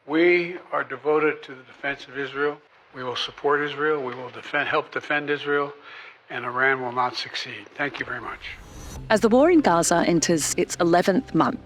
We are devoted to the defense of Israel. We will support Israel. We will help defend Israel, and Iran will not succeed. Thank you very much. As the war in Gaza enters its 11th month,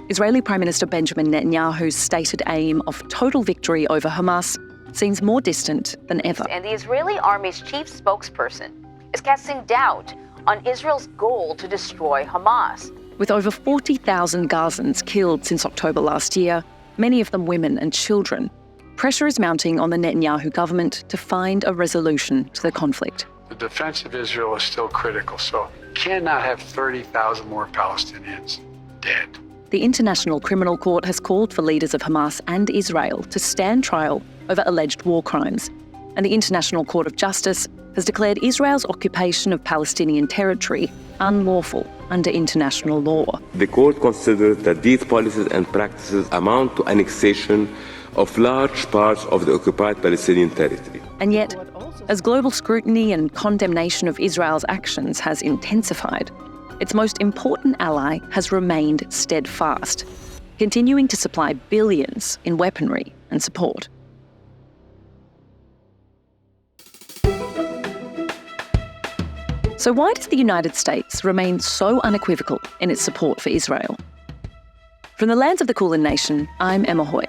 Israeli Prime Minister Benjamin Netanyahu's stated aim of total victory over Hamas seems more distant than ever. And the Israeli army's chief spokesperson is casting doubt on Israel's goal to destroy Hamas. With over 40,000 Gazans killed since October last year, many of them women and children, pressure is mounting on the Netanyahu government to find a resolution to the conflict. The defense of Israel is still critical, so you cannot have 30,000 more Palestinians dead. The International Criminal Court has called for leaders of Hamas and Israel to stand trial over alleged war crimes. And the International Court of Justice has declared Israel's occupation of Palestinian territory unlawful under international law. The court considers that these policies and practices amount to annexation of large parts of the occupied Palestinian territory. And yet, as global scrutiny and condemnation of Israel's actions has intensified, its most important ally has remained steadfast, continuing to supply billions in weaponry and support. So why does the United States remain so unequivocal in its support for Israel? From the lands of the Kulin Nation, I'm Emma Hoy,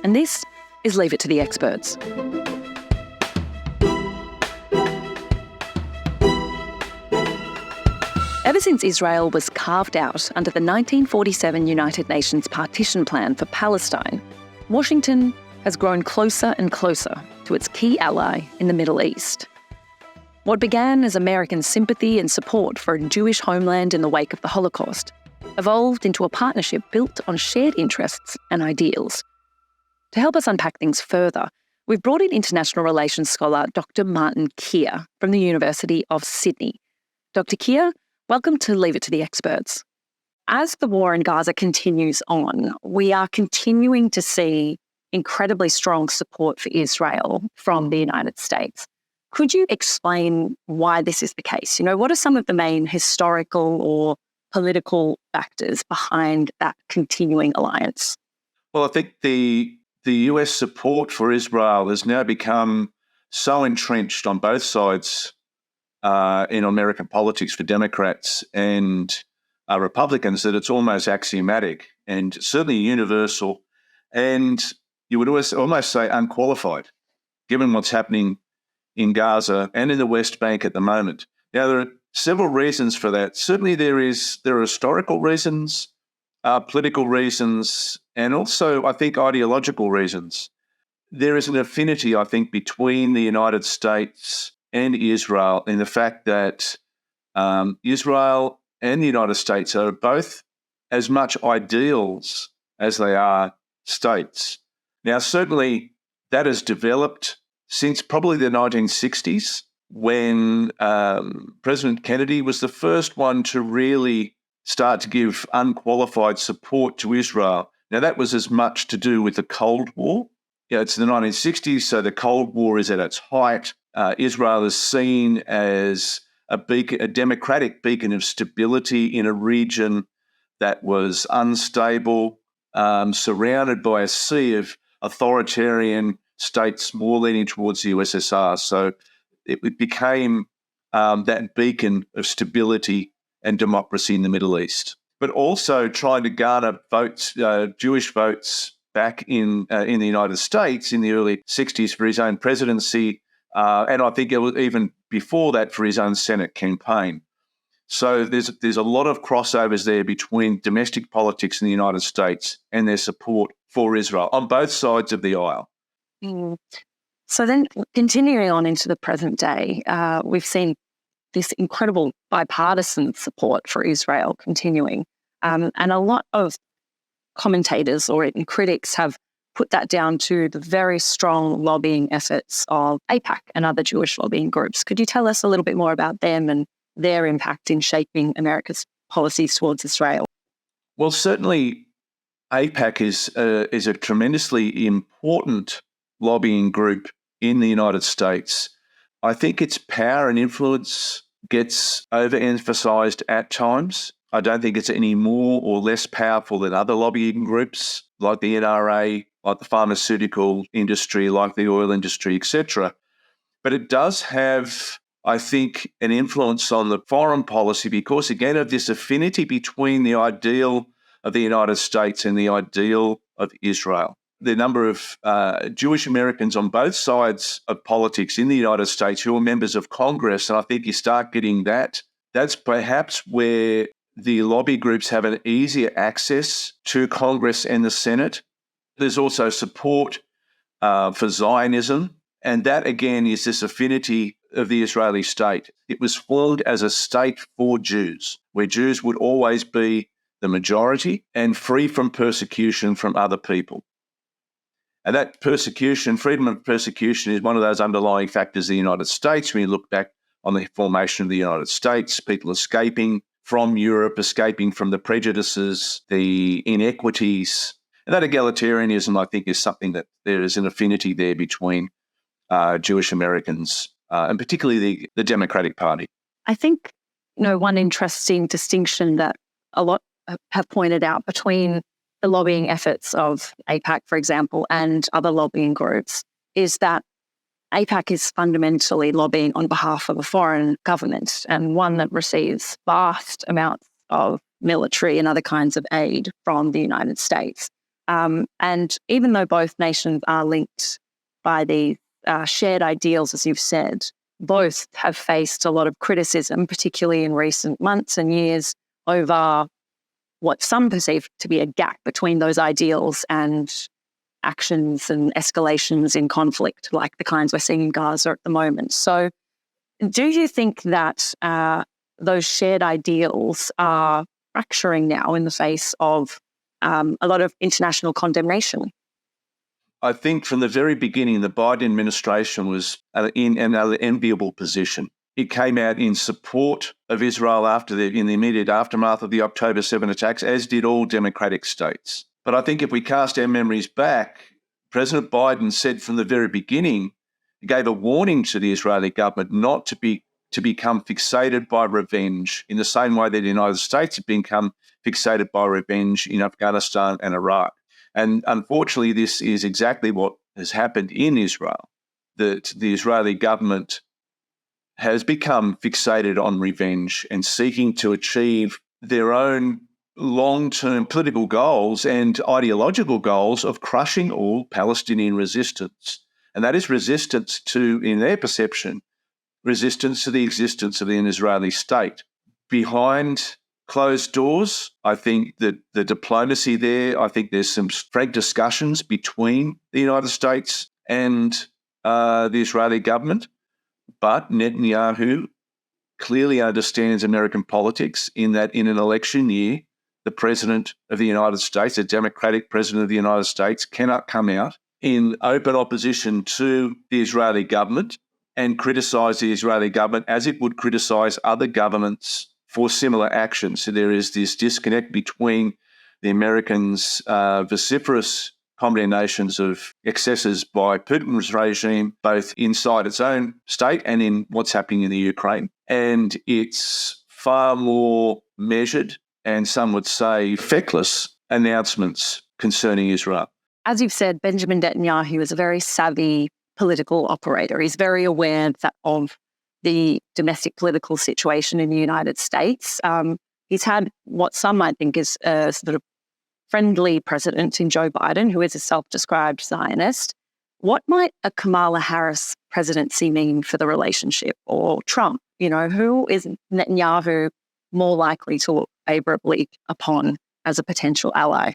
and this is Leave It to the Experts. Ever since Israel was carved out under the 1947 United Nations partition plan for Palestine, Washington has grown closer and closer to its key ally in the Middle East. What began as American sympathy and support for a Jewish homeland in the wake of the Holocaust evolved into a partnership built on shared interests and ideals. To help us unpack things further, we've brought in international relations scholar Dr. Martin Keir from the University of Sydney. Dr. Keir, welcome to Leave It to the Experts. As the war in Gaza continues on, we are continuing to see incredibly strong support for Israel from the United States. Could you explain why this is the case? What are some of the main historical or political factors behind that continuing alliance? Well, I think the US support for Israel has now become so entrenched on both sides in American politics for Democrats and Republicans that it's almost axiomatic and certainly universal, and you would almost say unqualified, given what's happening in Gaza and in the West Bank at the moment. Now, there are several reasons for that. Certainly there are historical reasons, political reasons, and also, I think, ideological reasons. There is an affinity, I think, between the United States and Israel in the fact that Israel and the United States are both as much ideals as they are states. Now, certainly that has developed since probably the 1960s, when President Kennedy was the first one to really start to give unqualified support to Israel. Now, that was as much to do with the Cold War. It's the 1960s, so the Cold War is at its height. Israel is seen as a democratic beacon of stability in a region that was unstable, surrounded by a sea of authoritarian states more leaning towards the USSR. So it became that beacon of stability and democracy in the Middle East. But also trying to garner votes, Jewish votes, back in the United States in the early 60s for his own presidency, and I think it was even before that for his own Senate campaign. So there's a lot of crossovers there between domestic politics in the United States and their support for Israel on both sides of the aisle. So then continuing on into the present day, we've seen this incredible bipartisan support for Israel continuing. And a lot of commentators or even critics have put that down to the very strong lobbying efforts of AIPAC and other Jewish lobbying groups. Could you tell us a little bit more about them and their impact in shaping America's policies towards Israel? Well, certainly AIPAC is a tremendously important lobbying group in the United States. I think its power and influence gets overemphasized at times. I don't think it's any more or less powerful than other lobbying groups like the NRA, like the pharmaceutical industry, like the oil industry, etc. But it does have, I think, an influence on the foreign policy because, again, of this affinity between the ideal of the United States and the ideal of Israel. The number of Jewish Americans on both sides of politics in the United States who are members of Congress, and I think you start getting that, that's perhaps where the lobby groups have an easier access to Congress and the Senate. There's also support for Zionism, and that, again, is this affinity of the Israeli state. It was formed as a state for Jews, where Jews would always be the majority and free from persecution from other people. And that persecution, freedom of persecution, is one of those underlying factors of the United States. When you look back on the formation of the United States, people escaping from Europe, escaping from the prejudices, the inequities. And that egalitarianism, I think, is something that there is an affinity there between Jewish Americans and particularly the Democratic Party. I think, one interesting distinction that a lot have pointed out between the lobbying efforts of AIPAC, for example, and other lobbying groups is that AIPAC is fundamentally lobbying on behalf of a foreign government and one that receives vast amounts of military and other kinds of aid from the United States. And even though both nations are linked by these shared ideals, as you've said, both have faced a lot of criticism, particularly in recent months and years, over what some perceive to be a gap between those ideals and actions and escalations in conflict, like the kinds we're seeing in Gaza at the moment. So do you think that those shared ideals are fracturing now in the face of a lot of international condemnation? I think from the very beginning, the Biden administration was in an enviable position. It came out in support of Israel in the immediate aftermath of the October 7 attacks, as did all democratic states. But I think if we cast our memories back, President Biden said from the very beginning, he gave a warning to the Israeli government not to become fixated by revenge in the same way that the United States had become fixated by revenge in Afghanistan and Iraq. And unfortunately, this is exactly what has happened in Israel, that the Israeli government has become fixated on revenge and seeking to achieve their own long-term political goals and ideological goals of crushing all Palestinian resistance. And that is resistance to, in their perception, resistance to the existence of an Israeli state. Behind closed doors, I think that the diplomacy there, I think there's some frank discussions between the United States and the Israeli government. But Netanyahu clearly understands American politics in that in an election year, the President of the United States, a Democratic President of the United States, cannot come out in open opposition to the Israeli government and criticise the Israeli government as it would criticise other governments for similar actions. So there is this disconnect between the Americans' vociferous condemnations of excesses by Putin's regime, both inside its own state and in what's happening in the Ukraine. And it's far more measured and some would say feckless announcements concerning Israel. As you've said, Benjamin Netanyahu is a very savvy political operator. He's very aware of the domestic political situation in the United States. He's had what some might think is a sort of friendly president in Joe Biden, who is a self-described Zionist. What might a Kamala Harris presidency mean for the relationship, or Trump? Who is Netanyahu more likely to look favorably upon as a potential ally?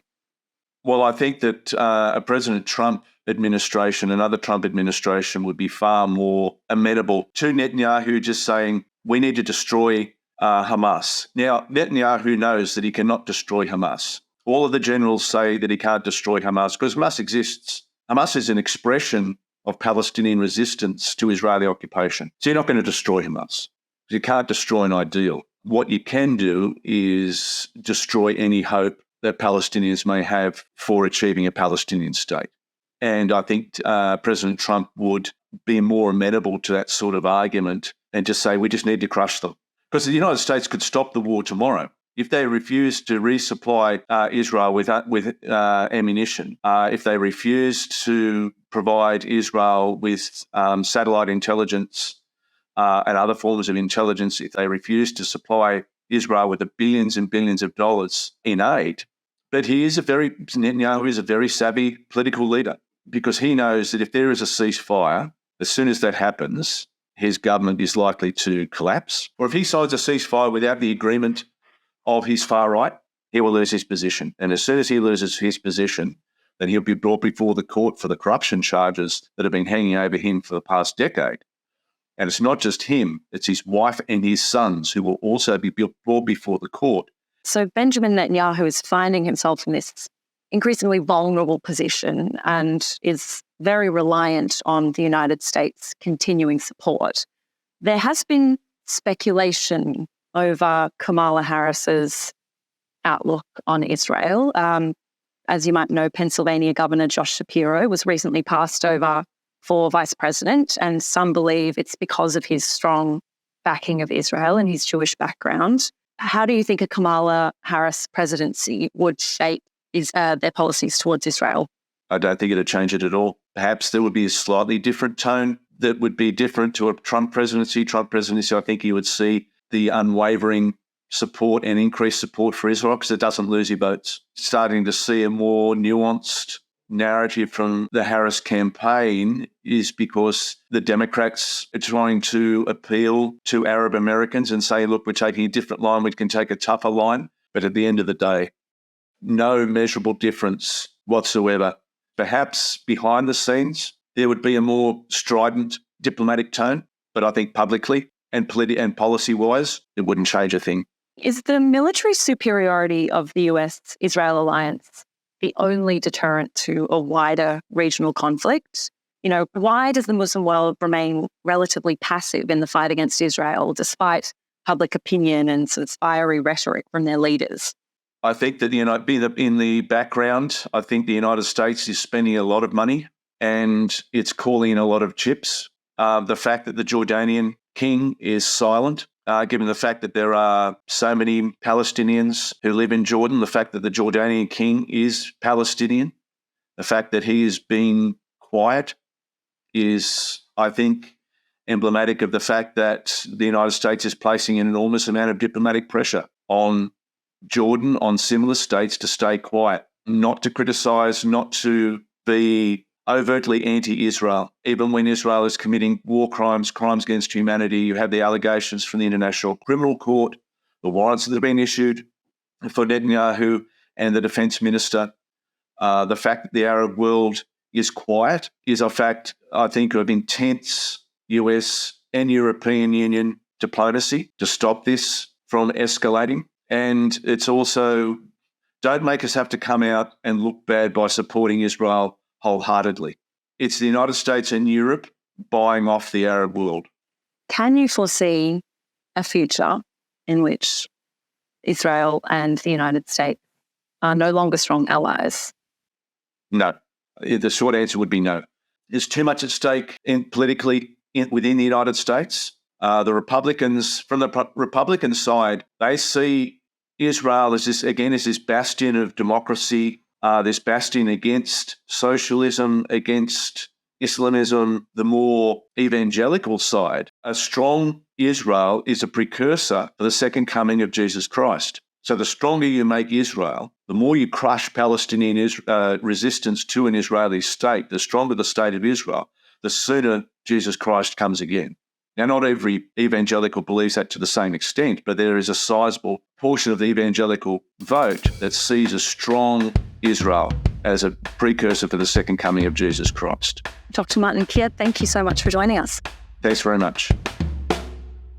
Well, I think that a President Trump administration, another Trump administration, would be far more amenable to Netanyahu just saying, we need to destroy Hamas. Now, Netanyahu knows that he cannot destroy Hamas. All of the generals say that he can't destroy Hamas because Hamas exists. Hamas is an expression of Palestinian resistance to Israeli occupation. So you're not going to destroy Hamas. You can't destroy an ideal. What you can do is destroy any hope that Palestinians may have for achieving a Palestinian state. And I think President Trump would be more amenable to that sort of argument and just say, we just need to crush them. Because the United States could stop the war tomorrow. if they refuse to resupply Israel with ammunition, if they refuse to provide Israel with satellite intelligence and other forms of intelligence, if they refuse to supply Israel with the billions and billions of dollars in aid, but Netanyahu is a very savvy political leader, because he knows that if there is a ceasefire, as soon as that happens, his government is likely to collapse. Or if he signs a ceasefire without the agreement of his far right, he will lose his position. And as soon as he loses his position, then he'll be brought before the court for the corruption charges that have been hanging over him for the past decade. And it's not just him, it's his wife and his sons who will also be brought before the court. So Benjamin Netanyahu is finding himself in this increasingly vulnerable position and is very reliant on the United States' continuing support. There has been speculation over Kamala Harris's outlook on Israel. As you might know, Pennsylvania Governor Josh Shapiro was recently passed over for vice president, and some believe it's because of his strong backing of Israel and his Jewish background. How do you think a Kamala Harris presidency would shape their policies towards Israel? I don't think it'd change it at all. Perhaps there would be a slightly different tone that would be different to a Trump presidency. I think you would see the unwavering support and increased support for Israel because it doesn't lose your votes. Starting to see a more nuanced narrative from the Harris campaign is because the Democrats are trying to appeal to Arab Americans and say, look, we're taking a different line, we can take a tougher line. But at the end of the day, no measurable difference whatsoever. Perhaps behind the scenes, there would be a more strident diplomatic tone, but I think publicly and policy-wise, it wouldn't change a thing. Is the military superiority of the US-Israel alliance the only deterrent to a wider regional conflict? You know, why does the Muslim world remain relatively passive in the fight against Israel, despite public opinion and sort of fiery rhetoric from their leaders? I think that, in the background, I think the United States is spending a lot of money and it's calling in a lot of chips. The fact that the Jordanian king is silent, given the fact that there are so many Palestinians who live in Jordan, the fact that the Jordanian king is Palestinian, the fact that he is being quiet is, I think, emblematic of the fact that the United States is placing an enormous amount of diplomatic pressure on Jordan, on similar states to stay quiet, not to criticise, not to be overtly anti-Israel. Even when Israel is committing war crimes, crimes against humanity, you have the allegations from the International Criminal Court, the warrants that have been issued for Netanyahu and the defence minister. The fact that the Arab world is quiet is a fact, I think, of intense US and European Union diplomacy to stop this from escalating. And it's also, don't make us have to come out and look bad by supporting Israel wholeheartedly. It's the United States and Europe buying off the Arab world. Can you foresee a future in which Israel and the United States are no longer strong allies? No. The short answer would be no. There's too much at stake politically within the United States. The Republicans, from the Republican side, they see Israel as this bastion of democracy, this bastion against socialism, against Islamism. The more evangelical side, a strong Israel is a precursor for the second coming of Jesus Christ. So the stronger you make Israel, the more you crush Palestinian resistance to an Israeli state, the stronger the state of Israel, the sooner Jesus Christ comes again. Now, not every evangelical believes that to the same extent, but there is a sizable portion of the evangelical vote that sees a strong Israel as a precursor for the second coming of Jesus Christ. Dr. Martin Kier, thank you so much for joining us. Thanks very much.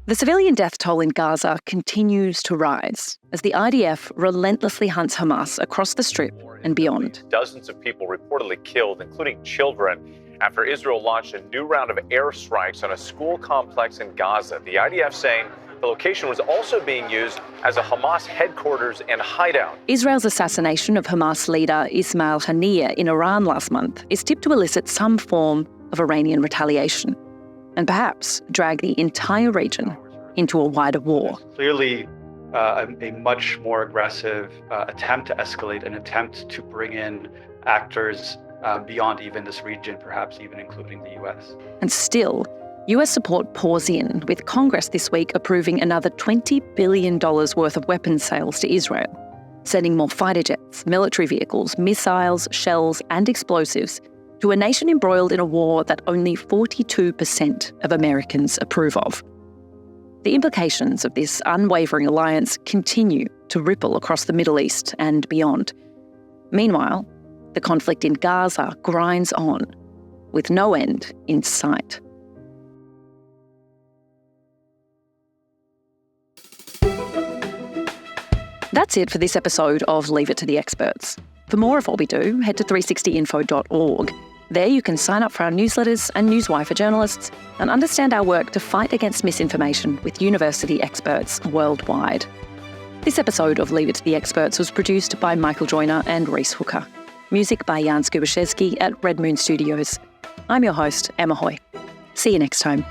The civilian death toll in Gaza continues to rise as the IDF relentlessly hunts Hamas across the Strip and beyond. Dozens of people reportedly killed, including children, after Israel launched a new round of airstrikes on a school complex in Gaza. The IDF saying the location was also being used as a Hamas headquarters and hideout. Israel's assassination of Hamas leader Ismail Haniyeh in Iran last month is tipped to elicit some form of Iranian retaliation and perhaps drag the entire region into a wider war. Clearly a much more aggressive attempt to escalate, an attempt to bring in actors beyond even this region, perhaps even including the US. And still, US support pours in, with Congress this week approving another $20 billion worth of weapons sales to Israel, sending more fighter jets, military vehicles, missiles, shells, and explosives to a nation embroiled in a war that only 42% of Americans approve of. The implications of this unwavering alliance continue to ripple across the Middle East and beyond. Meanwhile, the conflict in Gaza grinds on, with no end in sight. That's it for this episode of Leave It to the Experts. For more of what we do, head to 360info.org. There you can sign up for our newsletters and newswire for journalists and understand our work to fight against misinformation with university experts worldwide. This episode of Leave It to the Experts was produced by Michael Joyner and Reese Hooker. Music by Jan Skubashevsky at Red Moon Studios. I'm your host, Emma Hoy. See you next time.